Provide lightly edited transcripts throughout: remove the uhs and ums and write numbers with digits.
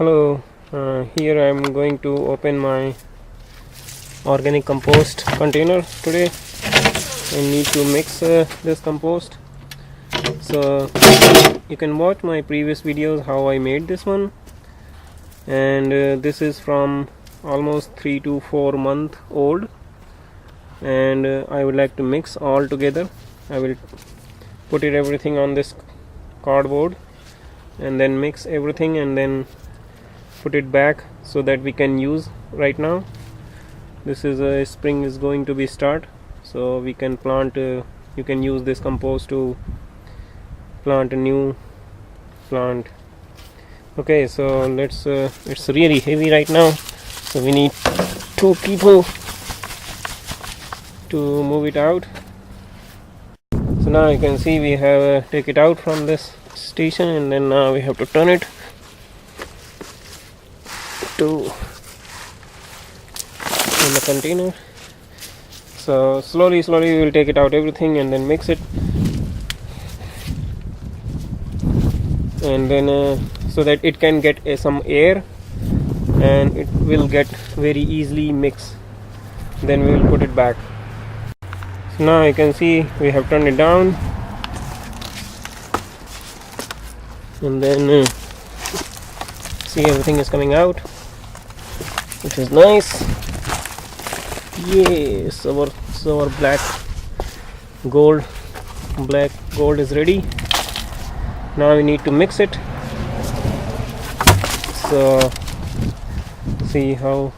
Hello, here I am going to open my organic compost container today. I need to mix this compost. So you can watch my previous videos how I made this one, and this is from almost 3 to 4 month old, and I would like to mix all together. I will put everything on this cardboard and then mix everything and then put it back so that we can use right now. This is a spring is going to be start, so we can plant you can use this compost to plant a new plant. Okay, so let's it's really heavy right now, so we need 2 people to move it out. So now you can see we have take it out from this station, and then now we have to turn it in the container. So slowly we will take it out everything and then mix it, and then so that it can get some air and it will get very easily mixed. Then we will put it back. So now you can see we have turned it down, and then see everything is coming out, which is nice. Yes, our black gold is ready. Now we need to mix it. So see how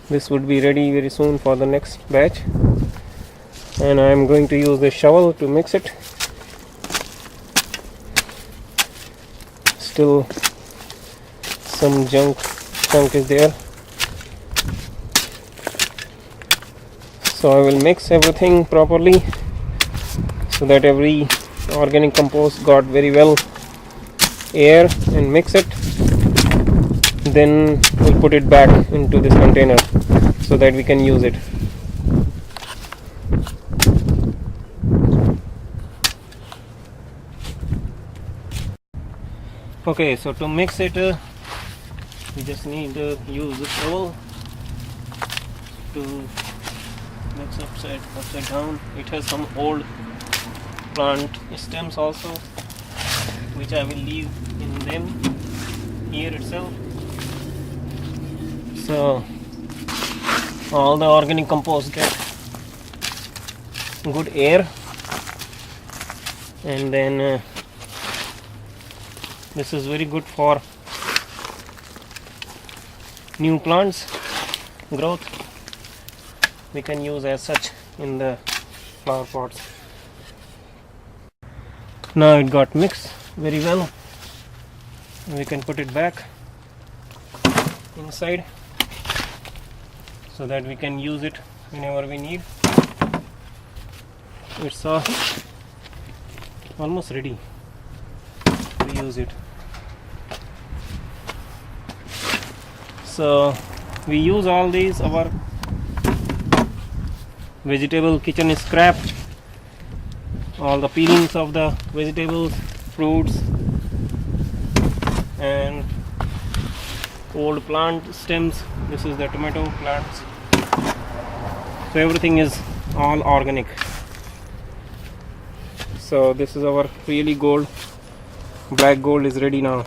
this would be ready very soon for the next batch, and I am going to use the shovel to mix it. Still some chunk is there, so I will mix everything properly so that every organic compost got very well air, and mix it. Then we'll put it back into this container so that we can use it. Okay, so to mix it we just need to use the shovel to mix upside down. It has some old plant stems also, which I will leave in them here itself. So all the organic compost get good air, and then this is very good for new plants growth. We can use as such in the flower pots. Now it got mixed very well, we can put it back inside so that we can use it whenever we need. It's almost ready to use it. So we use all these our vegetable kitchen scrap, all the peelings of the vegetables, fruits, and old plant stems. This is the tomato plants. So everything is all organic. So this is our really black gold is ready now.